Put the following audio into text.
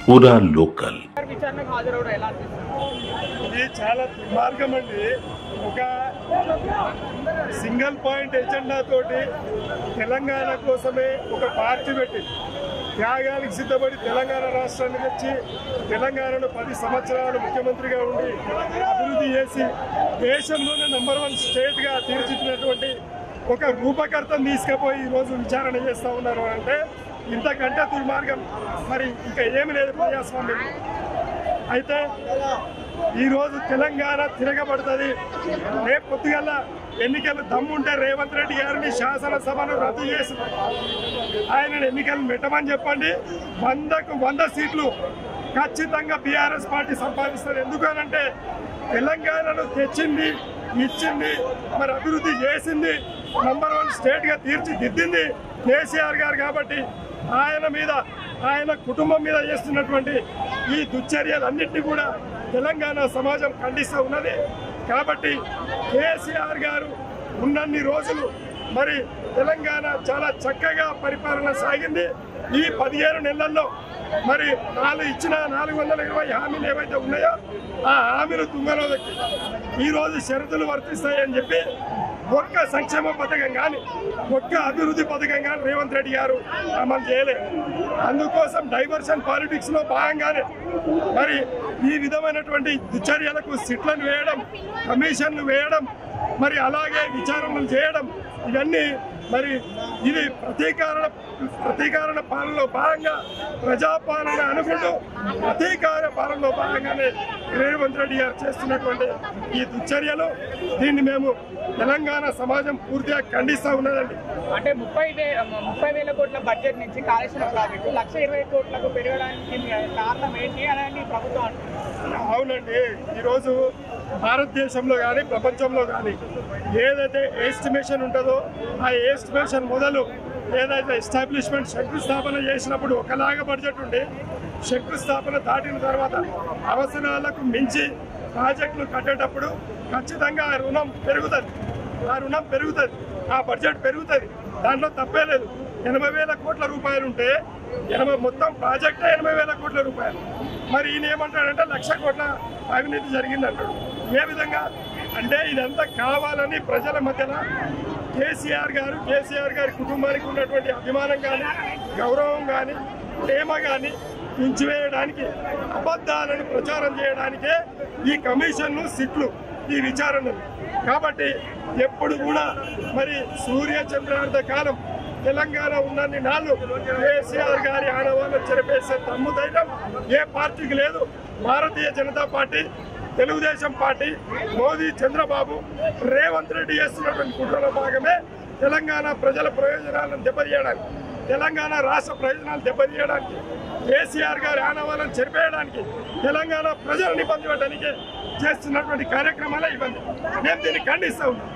పూరా లోకల్. ఇది చాలా దుర్మార్గం అండి. ఒక సింగిల్ పాయింట్ ఎజెండా తోటి తెలంగాణ కోసమే ఒక పార్టీ పెట్టి త్యాగానికి సిద్ధపడి తెలంగాణ రాష్ట్రాన్ని తెచ్చి తెలంగాణను 10 సంవత్సరాలు ముఖ్యమంత్రిగా ఉండి అభివృద్ధి చేసి దేశంలోనే నంబర్ 1 స్టేట్గా తీర్చిదిద్దినటువంటి ఒక రూపకర్తను తీసుకుపోయి ఈరోజు విచారణ చేస్తూ ఉన్నారు అంటే ఇంతకంటే దుర్మార్గం మరి ఇంకా ఏమి లేదు ప్రజాస్వామ్యం. అయితే ఈరోజు తెలంగాణ తిరగబడుతుంది. రేపు పొద్దుగల ఎన్నికలు దమ్ముంటే రేవంత్ రెడ్డి గారిని శాసనసభను రద్దు చేసి ఆయన ఎన్నికలు పెట్టమని చెప్పండి. 100కు 100 సీట్లు ఖచ్చితంగా బీఆర్ఎస్ పార్టీ సంపాదిస్తారు. ఎందుకనంటే తెలంగాణను తెచ్చింది, ఇచ్చింది, మరి అభివృద్ధి చేసింది, నంబర్ 1 స్టేట్గా తీర్చిదిద్దింది కేసీఆర్ గారు. కాబట్టి ఆయన మీద, ఆయన కుటుంబం మీద చేస్తున్నటువంటి ఈ దుశ్చర్యలన్నింటినీ కూడా తెలంగాణ సమాజం ఖండిస్తూ ఉన్నది. కాబట్టి కేసీఆర్ గారు ఉన్నన్ని రోజులు మరి తెలంగాణ చాలా చక్కగా పరిపాలన సాగింది. ఈ 15 నెలల్లో మరి ఇచ్చిన 420 హామీలు ఏవైతే ఉన్నాయో ఆ హామీలు తుంగలోకి ఈరోజు షరతులు వర్తిస్తాయని చెప్పి ఒక్క సంక్షేమ పథకం కానీ ఒక్క అభివృద్ధి పథకం కానీ రేవంత్ రెడ్డి గారు అమలు చేయలేదు. అందుకోసం డైవర్షన్ పాలిటిక్స్లో భాగంగానే మరి ఈ విధమైనటువంటి దుశ్చర్యలకు సిట్లను వేయడం, కమిషన్లు వేయడం, మరి అలాగే విచారణలు చేయడం, ఇవన్నీ మరి ఇది ప్రతీకార పాలనలో భాగంగా ప్రజాపాలన అనుకుంటూ ప్రతీకార పాలనలో భాగంగానే రేవంత్ రెడ్డి గారు చేస్తున్నటువంటి ఈ దుశ్చర్యలు దీన్ని మేము తెలంగాణ సమాజం పూర్తిగా ఖండిస్తూ ఉన్నదండి. అంటే 30,000 కోట్ల బడ్జెట్ నుంచి కాళేశ్వరం ప్రాజెక్టు 1,20,000 కోట్లకు పెరగడానికి కారణం ఏంటి అని ప్రభుత్వం అంటుంది. అవునండి, ఈరోజు భారతదేశంలో కానీ ప్రపంచంలో కానీ ఏదైతే ఎస్టిమేషన్ ఉంటుందో ఆ ఎస్టిమేషన్ మొదలు ఏదైతే ఎస్టాబ్లిష్మెంట్ శంకుస్థాపన చేసినప్పుడు ఒకలాగా బడ్జెట్ ఉండి శంకుస్థాపన దాటిన తర్వాత అవసరాలకు మించి ప్రాజెక్టులు కట్టేటప్పుడు ఖచ్చితంగా ఆ రుణం పెరుగుతుంది, ఆ బడ్జెట్ పెరుగుతుంది. దాంట్లో తప్పే లేదు. 80,000 కోట్ల రూపాయలు ఉంటే మొత్తం ప్రాజెక్టే 80,000 కోట్ల రూపాయలు. మరి ఈయన ఏమంటాడంటే 1,00,000 కోట్ల అవినీతి జరిగింది అంటాడు. ఏ విధంగా అంటే ఇదంతా కావాలని ప్రజల మధ్యన కేసీఆర్ గారి కుటుంబానికి ఉన్నటువంటి అభిమానం కానీ, గౌరవం కానీ, ప్రేమ కానీ ఉంచివేయడానికి, అబద్ధాలను ప్రచారం చేయడానికే ఈ కమిషన్లు, సిట్లు, ఈ విచారణలు. కాబట్టి ఎప్పుడు కూడా మరి సూర్య చంద్రార్థ కాలం తెలంగాణ ఉన్నన్ని నాళ్ళు కేసీఆర్ గారి ఆడవాళ్ళను చెరిపేసే దమ్ము ధైర్యం ఏ పార్టీకి లేదు. భారతీయ జనతా పార్టీ, తెలుగుదేశం పార్టీ, మోదీ, చంద్రబాబు, రేవంత్ రెడ్డి చేస్తున్నటువంటి కుట్రలో భాగమే తెలంగాణ ప్రజల ప్రయోజనాలను దెబ్బతీయడానికి, తెలంగాణ రాష్ట్ర ప్రయోజనాలు దెబ్బతీయడానికి, కేసీఆర్ గారి ఆనవాళ్ళను చెరిపేయడానికి, తెలంగాణ ప్రజలను ఇబ్బంది పెట్టడానికి చేస్తున్నటువంటి కార్యక్రమాలే ఇబ్బంది. మేము దీన్ని ఖండిస్తూ ఉన్నాం.